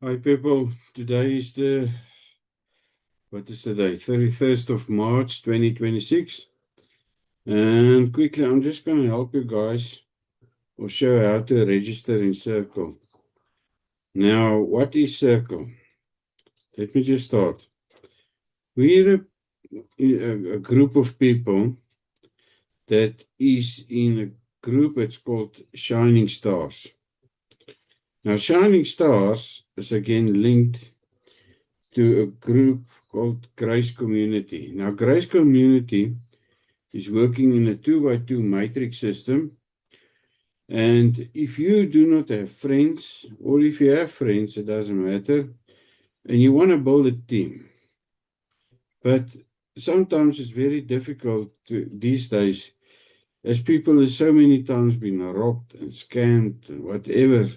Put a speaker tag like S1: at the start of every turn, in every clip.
S1: Hi people, today is what is the day? 31st of March 2026. And quickly, I'm just going to help you guys or show how to register in Circle. Now, what is Circle? Let me just start. We're a group of people that is in a group that's called Shining Stars. Now, Shining Stars is again linked to a group called Grace Community. Now, Grace Community is working in a 2x2 matrix system. And if you do not have friends, or if you have friends, it doesn't matter, and you want to build a team. But sometimes it's very difficult these days, as people have so many times been robbed and scammed and whatever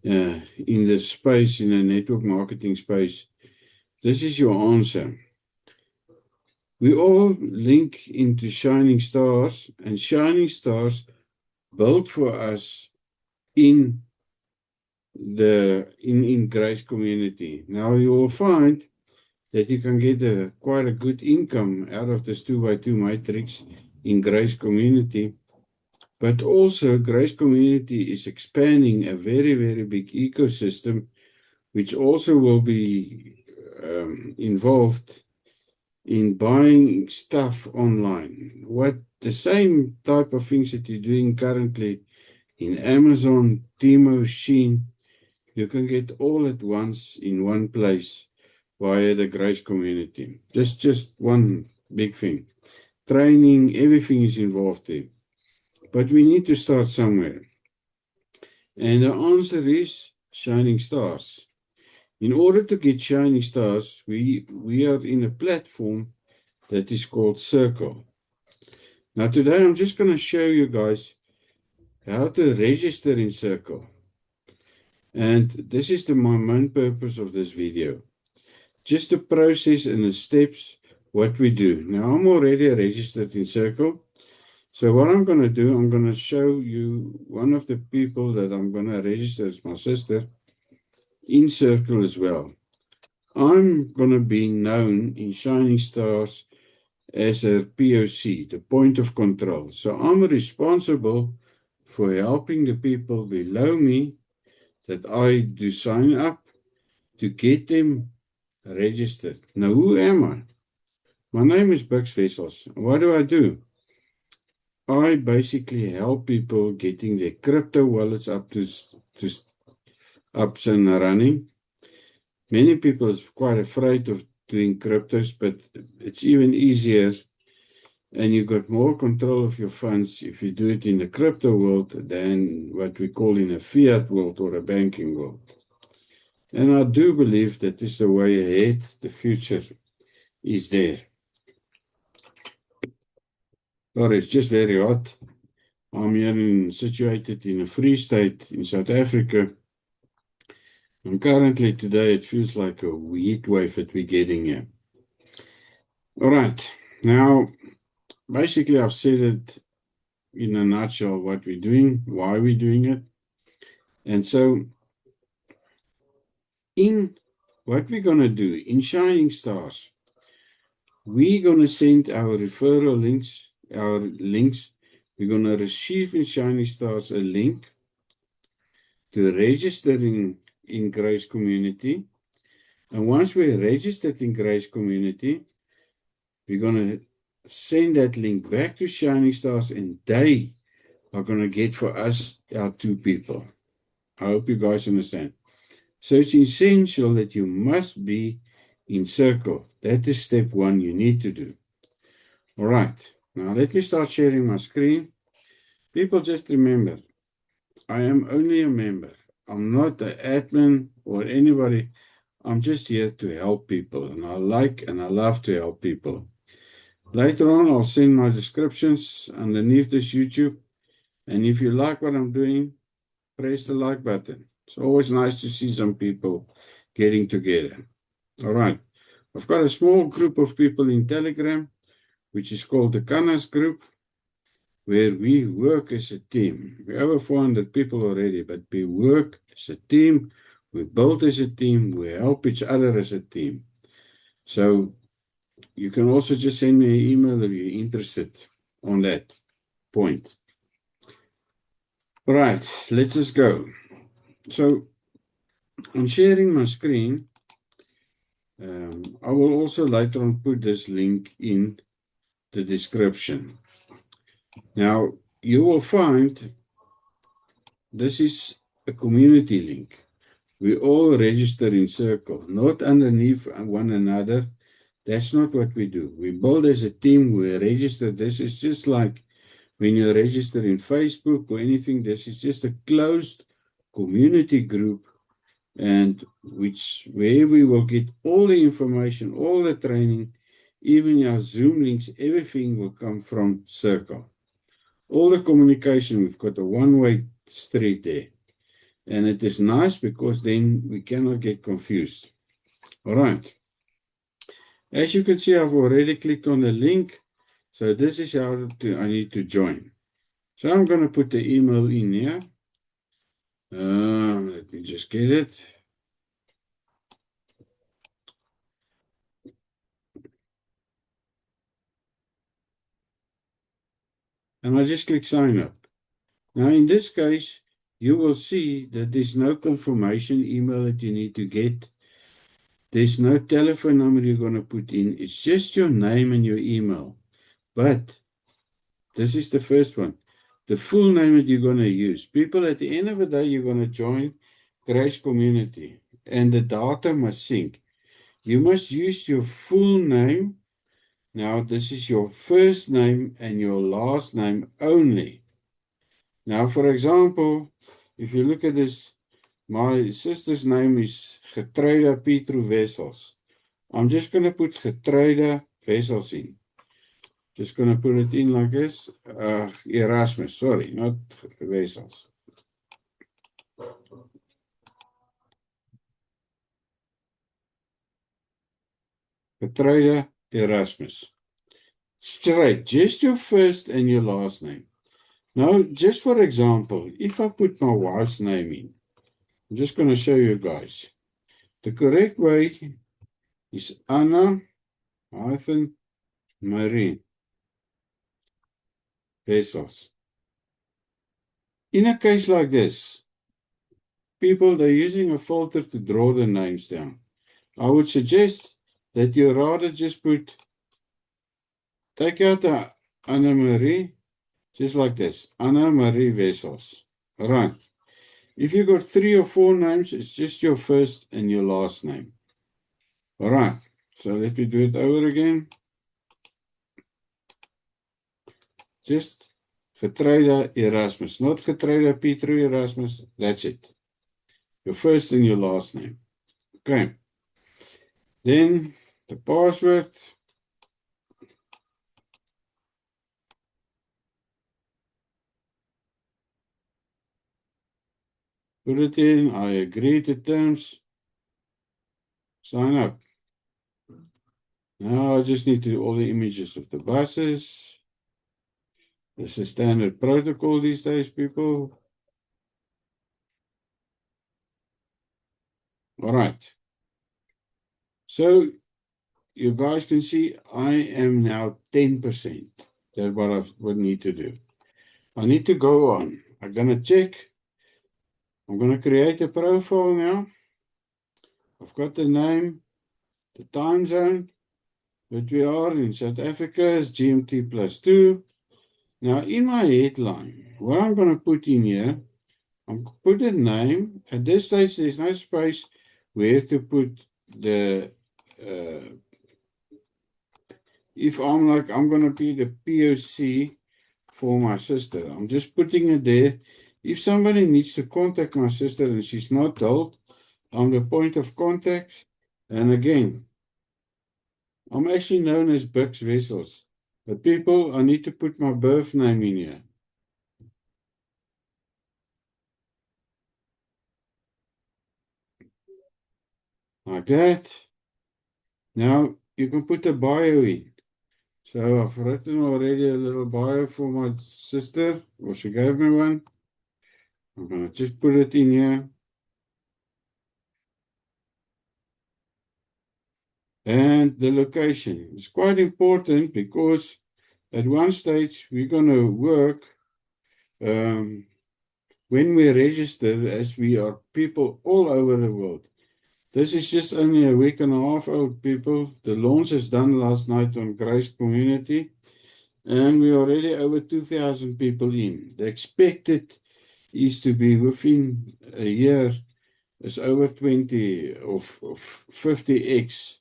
S1: in the space, in the network marketing space. This is your answer. We all link into Shining Stars, and Shining Stars built for us in Grace Community. Now you will find that you can get quite a good income out of this 2x2 matrix in Grace Community. But also Grace Community is expanding a very, very big ecosystem, which also will be involved in buying stuff online. What the same type of things that you're doing currently in Amazon, Temu, Shein, you can get all at once in one place via the Grace Community. Just one big thing. Training, everything is involved there. But we need to start somewhere. And the answer is Shining Stars. In order to get Shining Stars, we are in a platform that is called Circle. Now today I'm just going to show you guys how to register in Circle. And this is my main purpose of this video. Just the process and the steps, what we do. Now I'm already registered in Circle. So what I'm going to do, I'm going to show you one of the people that I'm going to register as my sister in Circle as well. I'm going to be known in Shining Stars as a POC, the point of control. So I'm responsible for helping the people below me that I do sign up to get them registered. Now, who am I? My name is Bux Wessels. What do? I basically help people getting their crypto wallets up and running. Many people are quite afraid of doing cryptos, but it's even easier and you got more control of your funds if you do it in the crypto world than what we call in a fiat world or a banking world. And I do believe that is the way ahead. The future is there. Sorry, it's just very hot. I'm here situated in a free state in South Africa. And currently today it feels like a heat wave that we're getting here. All right. Now, basically I've said it in a nutshell what we're doing, why we're doing it. And so in what we're going to do in Shining Stars, we're going to send our referral links, We're going to receive in Shining Stars a link to registering in Grace Community. And once we're registered in Grace Community, we're going to send that link back to Shining Stars, and they are going to get for us our 2 people. I hope you guys understand. So it's essential that you must be in Circle. That is step 1 you need to do. All right. Now let me start sharing my screen. People, just remember, I am only a member. I'm not the admin or anybody. I'm just here to help people, and I like and I love to help people. Later on, I'll send my descriptions underneath this YouTube. And if you like what I'm doing, press the like button. It's always nice to see some people getting together. All right. I've got a small group of people in Telegram, which is called the Canas group, where we work as a team. We have over 400 people already, but we work as a team. we build as a team, we help each other as a team. So you can also just send me an email if you're interested on that point. All right, let's just go. So I'm sharing my screen. I will also later on put this link in the description. Now, you will find this is a community link. We all register in Circle, not underneath one another. That's not what we do. We build as a team, we register. This is just like when you register in Facebook or anything. This is just a closed community group, and where we will get all the information, all the training, even our Zoom links, everything will come from Circle. All the communication, we've got a one-way street there. And it is nice because then we cannot get confused. All right. As you can see, I've already clicked on the link. So this is how I need to join. So I'm going to put the email in here. Let me just get it. And I just click sign up. Now, in this case, you will see that there's no confirmation email that you need to get. There's no telephone number you're going to put in. It's just your name and your email. But this is the first one. The full name that you're going to use. People, at the end of the day, you're going to join Grace Community. And the data must sync. You must use your full name. Now, this is your first name and your last name only. Now, for example, if you look at this, my sister's name is Getruida Pietro Wessels. I'm just going to put Getruida Wessels in. Just going to put it in like this. Erasmus, sorry, not Wessels. Getruida Erasmus. Straight, just your first and your last name. Now, just for example, if I put my wife's name in, I'm just going to show you guys. The correct way is Anna-Marie Wessels. In a case like this, people, they're using a filter to draw the names down. I would suggest that you rather just take out the Anna-Marie, just like this, Anna-Marie Wessels. All right. If you got 3 or 4 names, it's just your first and your last name. All right. So let me do it over again. Just Getruida Erasmus, not Getruida Pietro Erasmus. That's it. Your first and your last name. Okay. Then the password. Put it in. I agree to terms. Sign up. Now I just need to do all the images of the buses. This is standard protocol these days, people. All right. So you guys can see I am now 10%. That's what I would need to do. I need to go on. I'm going to check. I'm going to create a profile now. I've got the name, the time zone that we are in South Africa is GMT +2. Now in my headline, what I'm going to put in here, I'm going to put a name. At this stage, there's no space where to put the, if I'm going to be the POC for my sister. I'm just putting it there. If somebody needs to contact my sister and she's not told, I'm the point of contact. And again, I'm actually known as Bix Wessels. But people, I need to put my birth name in here. Like that. Now you can put a bio in. So I've written already a little bio for my sister, or she gave me one. I'm going to just put it in here. And the location is quite important because at one stage we're going to work when we register, as we are people all over the world. This is just only a week and a half old, people. The launch is done last night on Grace Community, and we're already over 2,000 people in. The expected is to be within a year is over 20 or 50x.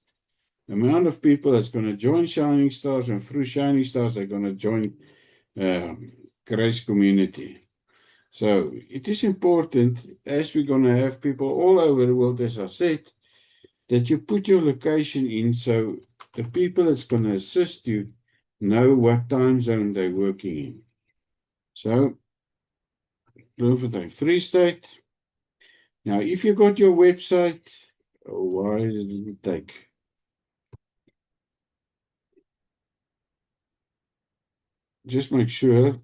S1: The amount of people that's going to join Shining Stars, and through Shining Stars, they're going to join Grace Community. So it is important, as we're going to have people all over the world, as I said, that you put your location in so the people that's going to assist you know what time zone they're working in. So, Bloemfontein Free State. Now, if you got your website, why does it take? Just make sure.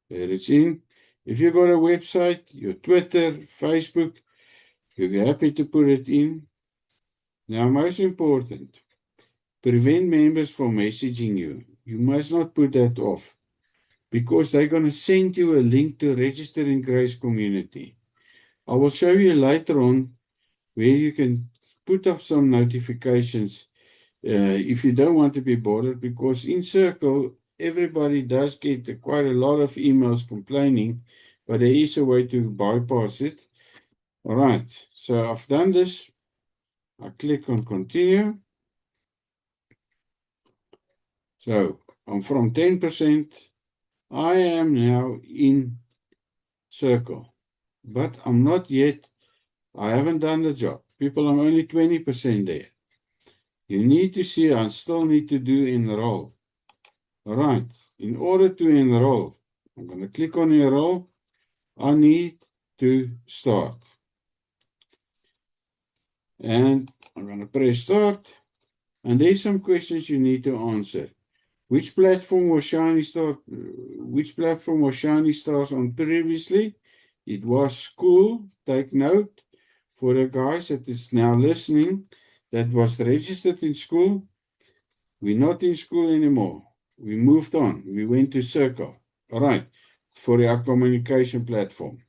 S1: There it's in. If you got a website, your Twitter, Facebook, you're happy to put it in. Now, most important, prevent members from messaging you. You must not put that off, because they're going to send you a link to register in Grace Community. I will show you later on where you can put up some notifications if you don't want to be bothered, because in Circle, everybody does get quite a lot of emails complaining, but there is a way to bypass it. All right, so I've done this. I click on continue. So I'm from 10%. I am now in Circle, but I'm not yet. I haven't done the job. People, I'm only 20% there. You need to see, I still need to do enroll. All right, in order to enroll, I'm going to click on enroll. I need to start. And I'm going to press start. And there's some questions you need to answer. Which platform was Shining Stars on previously? It was school. Take note for the guys that is now listening that was registered in school. We're not in school anymore. We moved on. We went to Circle. All right, for our communication platform.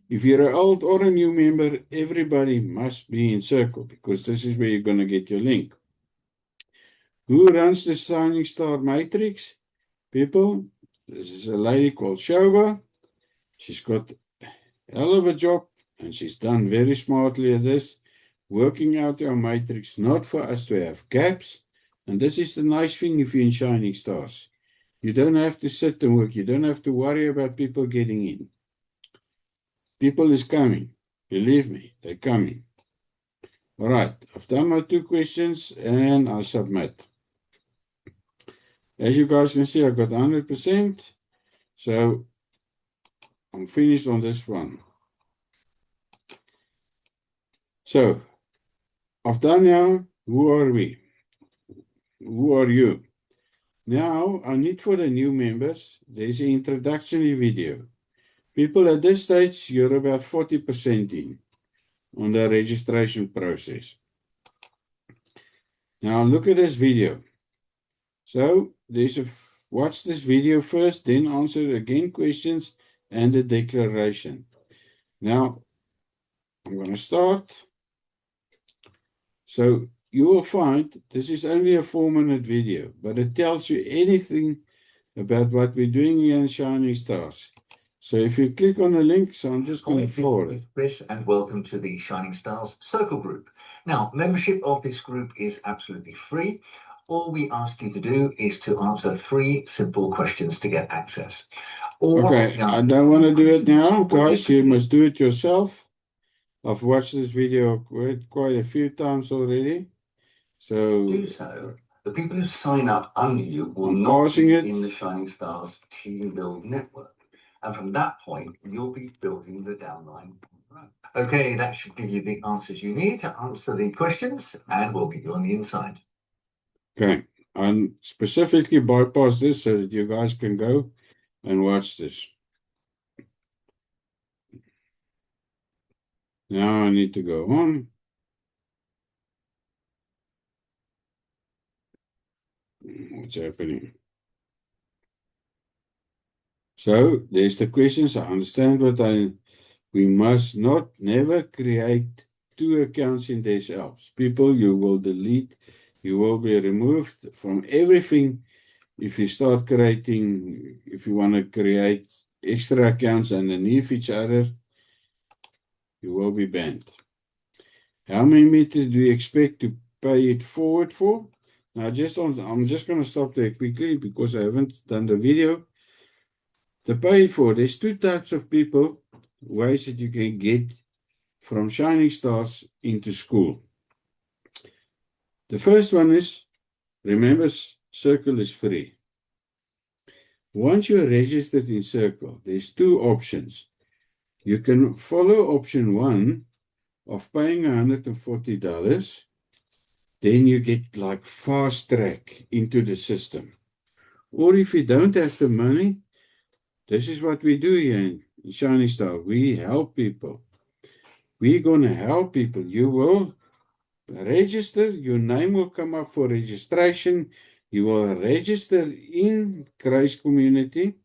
S1: If you're an old or a new member, everybody must be in Circle, because this is where you're going to get your link. Who runs the Shining Star Matrix? People, this is a lady called Shoba. She's got a hell of a job, and she's done very smartly at this, working out our matrix, not for us to have gaps. And this is the nice thing if you're in Shining Stars. You don't have to sit and work. You don't have to worry about people getting in. People is coming. Believe me, they're coming. All right, I've done my 2 questions and I submit. As you guys can see, I got 100%. So I'm finished on this one. So I've done now. Who are we? Who are you? Now I need for the new members, there's an introductory video. People, at this stage, you're about 40% in on the registration process. Now look at this video. So watch this video first, then answer again questions and the declaration. Now I'm going to start. So you will find this is only a 4-minute video, but it tells you anything about what we're doing here in Shining Stars. So if you click on the link, so I'm just going to forward it.
S2: Chris, and welcome to the Shining Stars Circle group. Now, membership of this group is absolutely free. All we ask you to do is to answer 3 simple questions to get access.
S1: Okay, I don't want to do it now, guys. You must do it yourself. I've watched this video quite a few times already. So
S2: do so. The people who sign up under you will not be in the Shining Stars Team Build network. And from that point, you'll be building the downline. Okay, that should give you the answers you need to answer the questions, and we'll get you on the inside.
S1: Okay, I specifically bypass this so that you guys can go and watch this. Now I need to go on. What's happening? So there's the questions. I understand what we must never create two accounts in these apps. People, you will delete, you will be removed from everything. If you start creating, if you want to create extra accounts underneath each other, you will be banned. How many meters do you expect to pay it forward for? Now, I'm just going to stop there quickly because I haven't done the video. To pay it forward, there's two types of people, ways that you can get from Shining Stars into school. The first one is, remember, Circle is free. Once you're registered in Circle, there's two options. You can follow option 1 of paying $140. Then you get like fast track into the system. Or if you don't have the money, this is what we do here in Shining Star. We help people. We're going to help people. You will register. Your name will come up for registration. You will register in Grace Community.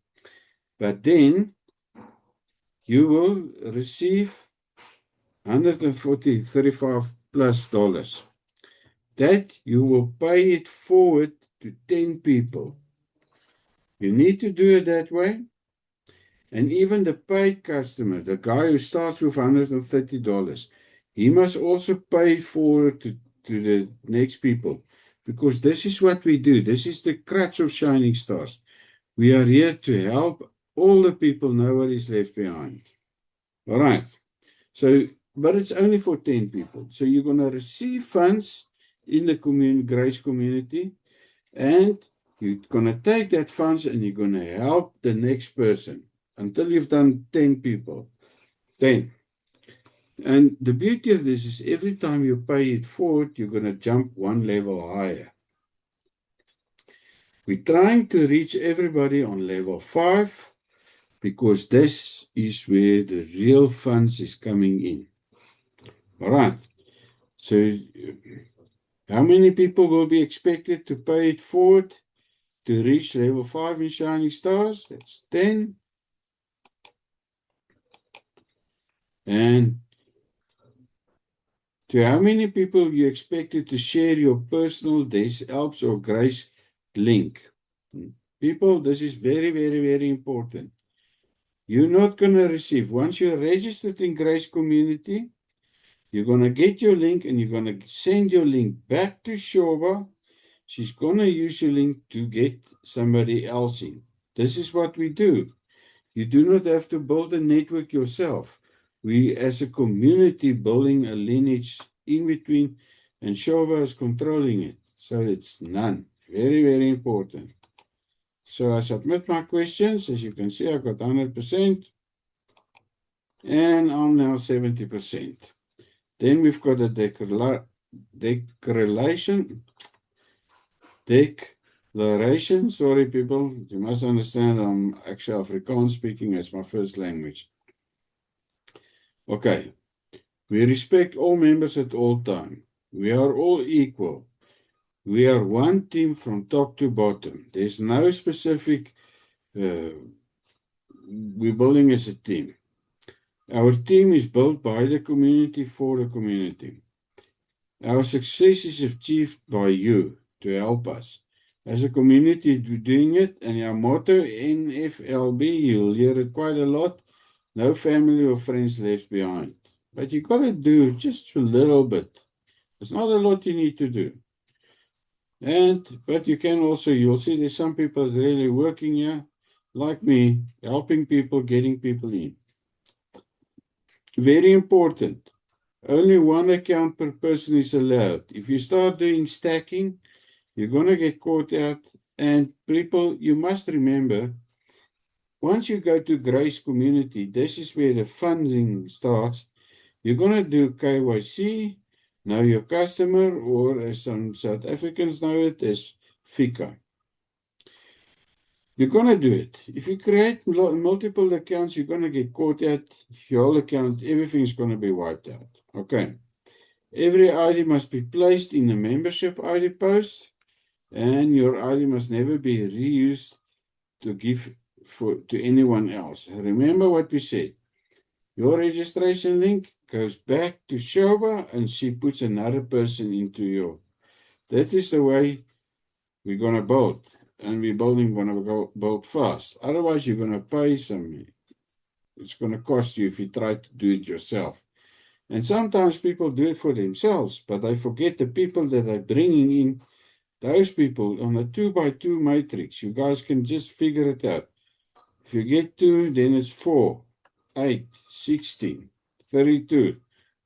S1: But then you will receive $135 plus. That you will pay it forward to 10 people. You need to do it that way. And even the paid customer, the guy who starts with $130, he must also pay forward to the next people. Because this is what we do. This is the crutch of Shining Stars. We are here to help all the people, nobody's left behind. All right. So, but it's only for 10 people. So you're going to receive funds in the Grace community, and you're going to take that funds and you're going to help the next person until you've done 10 people. 10. And the beauty of this is every time you pay it forward, you're going to jump one level higher. We're trying to reach everybody on level 5 because this is where the real funds is coming in. All right. So how many people will be expected to pay it forward to reach level 5 in Shining Stars? That's 10. And to how many people you expected to share your personal Helps or Grace link? People, this is very, very, very important. You're not going to receive, once you're registered in Grace Community, you're going to get your link and you're going to send your link back to Shoba. She's going to use your link to get somebody else in. This is what we do. You do not have to build a network yourself. We, as a community, building a lineage in between, and Shoba is controlling it. So it's none. Very, very important. So I submit my questions. As you can see, I got 100%. And I'm now 70%. Then we've got a declaration. Sorry, people. You must understand I'm actually Afrikaans speaking as my first language. Okay. We respect all members at all times. We are all equal. We are one team from top to bottom. There's no specific, we're building as a team. Our team is built by the community for the community. Our success is achieved by you to help us. As a community, we're doing it, and our motto, NFLB, you'll hear it quite a lot, no family or friends left behind. But you got to do just a little bit. There's not a lot you need to do. But you can also, you'll see there's some people that's really working here, like me, helping people, getting people in. Very important. Only one account per person is allowed. If you start doing stacking, you're going to get caught out. And people, you must remember, once you go to Grace Community, this is where the funding starts. You're going to do KYC, know your customer, or as some South Africans know it, as Fika. You're going to do it. If you create multiple accounts, you're going to get caught at your whole account. Everything's going to be wiped out. Okay. Every ID must be placed in a membership ID post, and your ID must never be reused to give to anyone else. Remember what we said. Your registration link goes back to Shoba, and she puts another person into your. That is the way we're going to build. And we're going to build fast. Otherwise, you're going to pay some. It's going to cost you if you try to do it yourself. And sometimes people do it for themselves, but they forget the people that they're bringing in. Those people on a 2x2 matrix, you guys can just figure it out. If you get 2, then it's 4, 8, 16, 32.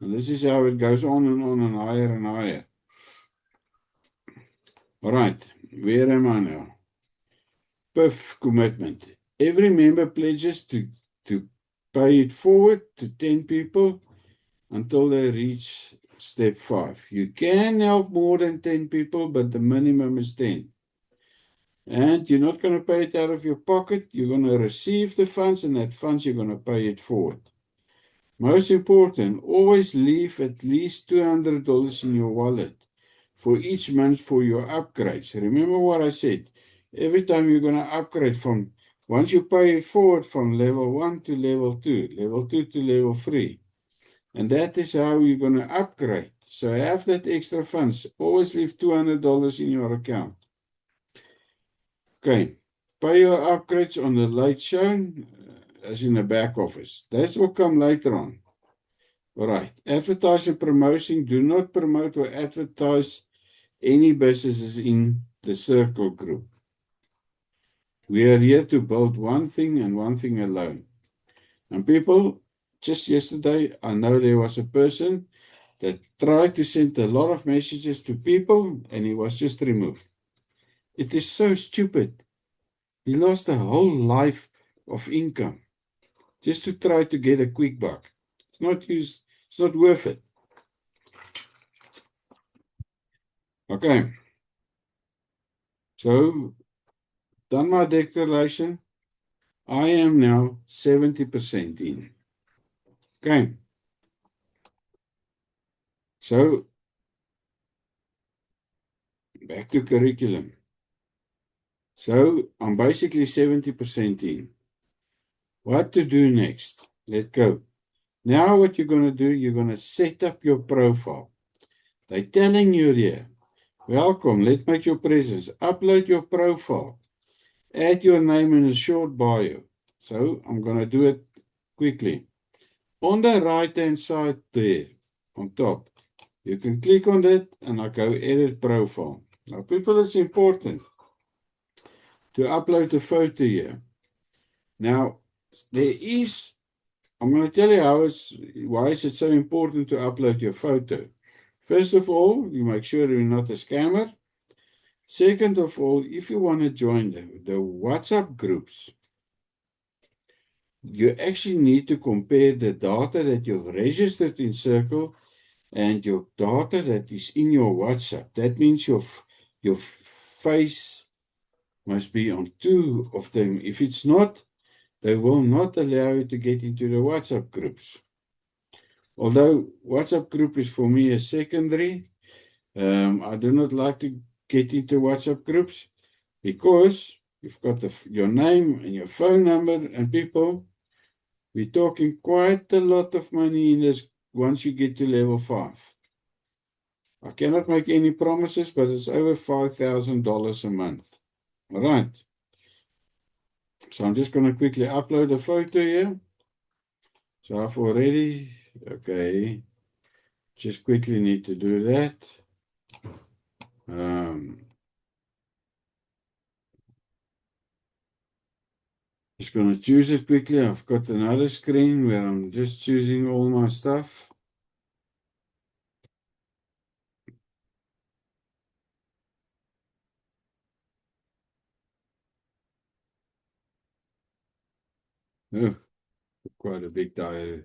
S1: And this is how it goes on and higher and higher. All right, where am I now? PIF commitment. Every member pledges to pay it forward to 10 people until they reach step 5. You can help more than 10 people, but the minimum is 10. And you're not going to pay it out of your pocket. You're going to receive the funds, and that funds you're going to pay it forward. Most important, always leave at least $200 in your wallet for each month for your upgrades. Remember what I said. Every time you're going to upgrade from, once you pay it forward from level 1 to level 2, level 2 to level 3. And that is how you're going to upgrade. So have that extra funds. Always leave $200 in your account. Okay. Pay your upgrades on the late shown, as in the back office. That will come later on. All right. Advertising promotion. Do not promote or advertise any businesses in the circle group. We are here to build one thing and one thing alone. And people, just yesterday, I know there was a person that tried to send a lot of messages to people, and he was just removed. It is so stupid. He lost a whole life of income just to try to get a quick buck. It's not worth it. Okay. So, done my declaration. I am now 70% in. Okay. So, back to curriculum. So, I'm basically 70% in. What to do next? Let's go. Now what you're going to do, you're going to set up your profile. They're telling you here, welcome, let's make your presence. Upload your profile. Add your name in a short bio. So I'm going to do it quickly. On the right-hand side there, on top, you can click on that and I go edit profile. Now people, it's important to upload a photo here. Now, I'm going to tell you why is it so important to upload your photo. First of all, you make sure you're not a scammer. Second of all, if you want to join the WhatsApp groups, you actually need to compare the data that you've registered in Circle and your data that is in your WhatsApp. That means your face must be on 2 of them. If it's not, they will not allow you to get into the WhatsApp groups. Although WhatsApp group is for me a secondary, I do not like to get into WhatsApp groups because you've got your name and your phone number, and people, we're talking quite a lot of money in this once you get to level 5. I cannot make any promises, but it's over $5,000 a month. All right. So I'm just going to quickly upload a photo here. So I've already, okay, just quickly need to do that. Just going to choose it quickly. I've got another screen where I'm just choosing all my stuff. Oh, quite a big diary.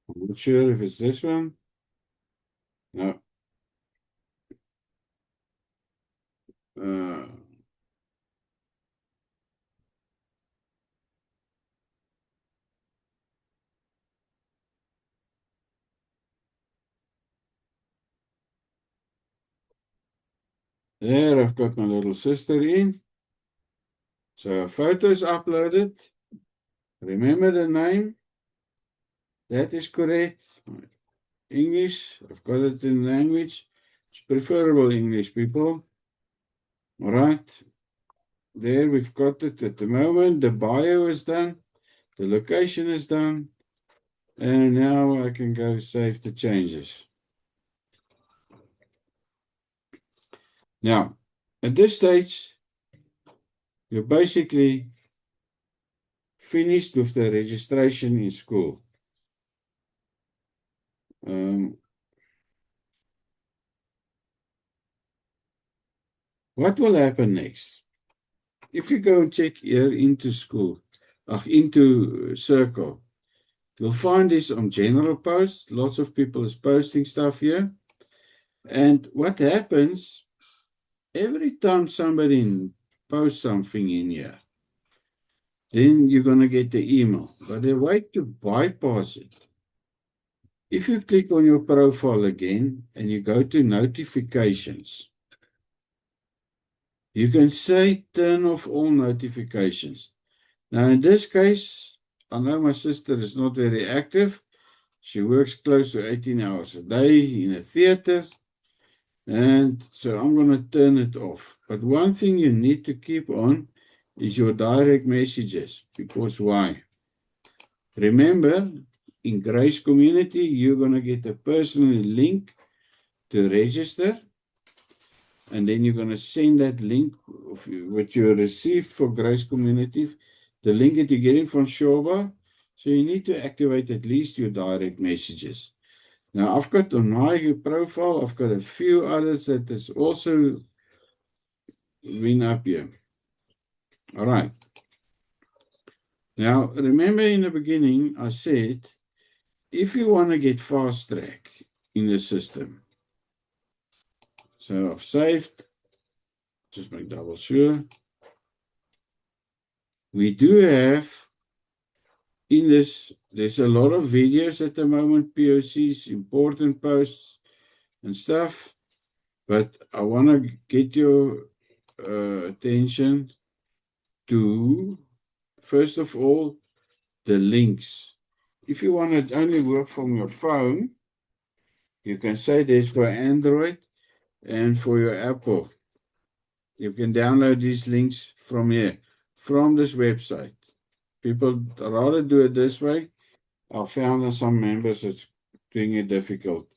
S1: I'm not sure if it's this one. No. There, I've got my little sister in. So a photo is uploaded. Remember the name. That is correct. English, I've got it in language. It's preferable English, people. All right. There we've got it at the moment. The bio is done. The location is done. And now I can go save the changes. Now, at this stage, you're basically finished with the registration in school. What will happen next? If you go and check here into school, into Circle, you'll find this on general posts. Lots of people is posting stuff here. And what happens, every time somebody posts something in here, then you're going to get the email. But the way to bypass it, if you click on your profile again and you go to notifications, you can say turn off all notifications. Now, in this case, I know my sister is not very active. She works close to 18 hours a day in a theater. And so I'm going to turn it off. But one thing you need to keep on is your direct messages. Because why? Remember, in Grace Community, you're going to get a personal link to register. And then you're going to send that link of what you received for Grace Community, the link that you're getting from Shoba. So you need to activate at least your direct messages. Now, I've got on my profile, I've got a few others that has also been up here. All right. Now, remember in the beginning, I said, if you want to get fast track in the system, so I've saved, just make double sure. We do have in this, there's a lot of videos at the moment, POCs, important posts and stuff, but I want to get your attention to, first of all, the links. If you want to only work from your phone, you can say this for Android and for your Apple. You can download these links from here, from this website. People rather do it this way. I found that some members is doing it difficult.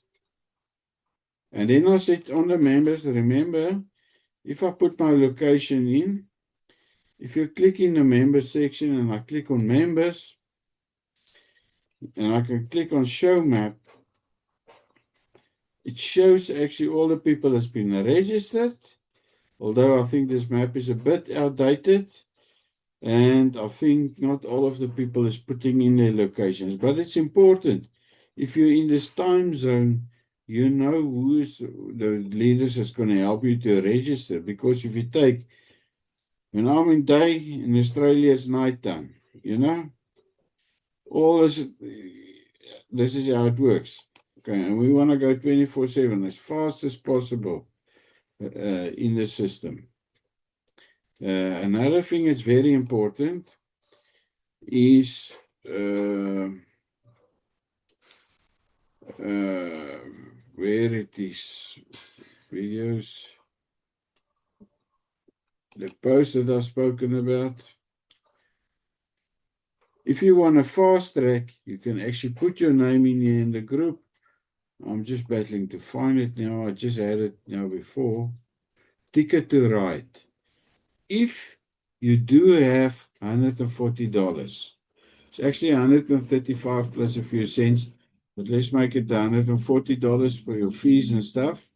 S1: And then I said on the members, remember, if I put my location in, if you click in the members section and I click on members, and I can click on show map, it shows actually all the people that's been registered, although I think this map is a bit outdated, and I think not all of the people is putting in their locations, but it's important. If you're in this time zone, you know who's the leaders that's going to help you to register, because if you take, when I'm in day, in Australia it's nighttime, you know, all this is how it works. Okay, and we want to go 24/7 as fast as possible in the system. Another thing that's very important is where it is, videos, the post that I've spoken about. If you want a fast track, you can actually put your name in here in the group. I'm just battling to find it now. I just had it now before. Ticket to Ride. If you do have $140, it's actually $135 plus a few cents, but let's make it $140 for your fees and stuff.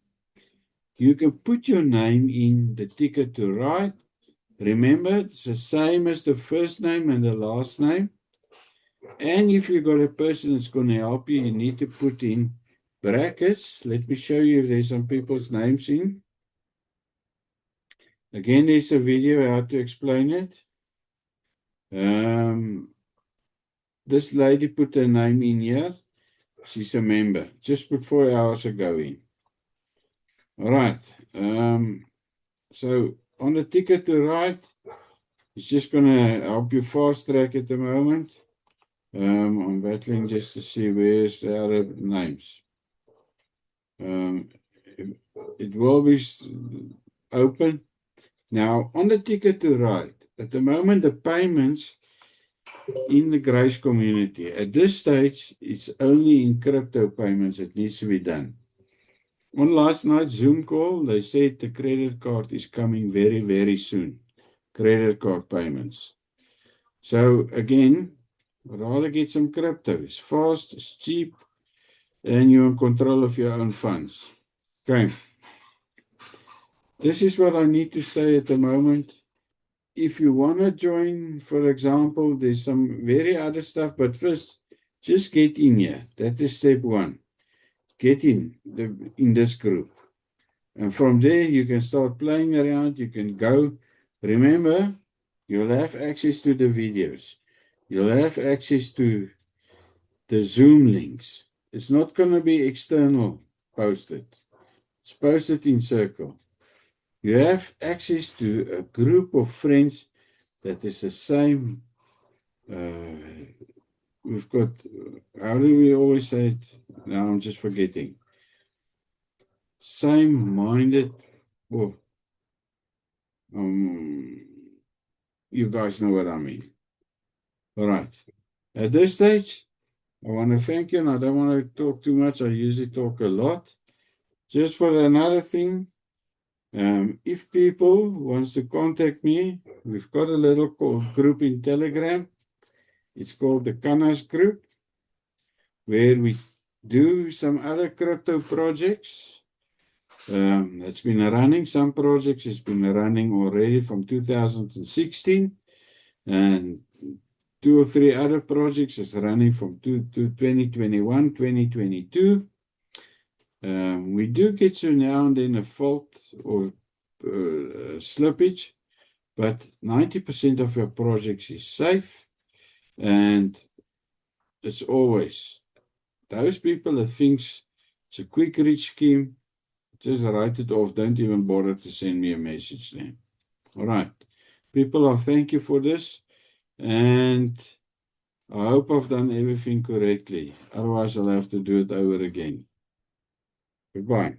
S1: You can put your name in the Ticket to Ride. Remember, it's the same as the first name and the last name. And if you've got a person that's going to help you, you need to put in brackets. Let me show you if there's some people's names in. Again, there's a video how to explain it. This lady put her name in here. She's a member. Just put 4 hours ago in. All right. So on the ticket to right, it's just going to help you fast track at the moment. I'm battling just to see where's the other names. It will be open. Now, on the ticket to right, at the moment, the payments in the Grace community, at this stage, it's only in crypto payments that needs to be done. On last night's Zoom call, they said the credit card is coming very, very soon. Credit card payments. So again, I'd rather get some crypto. It's fast, it's cheap, and you're in control of your own funds. Okay. This is what I need to say at the moment. If you want to join, for example, there's some very other stuff, but first, just get in here. That is step one. Get in this group. And from there, you can start playing around. You can go. Remember, you'll have access to the videos. You'll have access to the Zoom links. It's not going to be external posted. It's posted in Circle. You have access to a group of friends that is the same. We've got, how do we always say it? Now I'm just forgetting. Same-minded. Oh, you guys know what I mean. All right. At this stage, I want to thank you, and I don't want to talk too much. I usually talk a lot. Just for another thing, if people wants to contact me, we've got a little group in Telegram. It's called the Canas group, where we do some other crypto projects. It's been running. Some projects it's been running already from 2016, and 2 or 3 other projects is running from 2021, 2022. We do get so now and then a fault or slippage, but 90% of your projects is safe, and it's always those people that thinks it's a quick reach scheme, just write it off. Don't even bother to send me a message then. All right. People, I thank you for this, and I hope I've done everything correctly. Otherwise, I'll have to do it over again. Goodbye.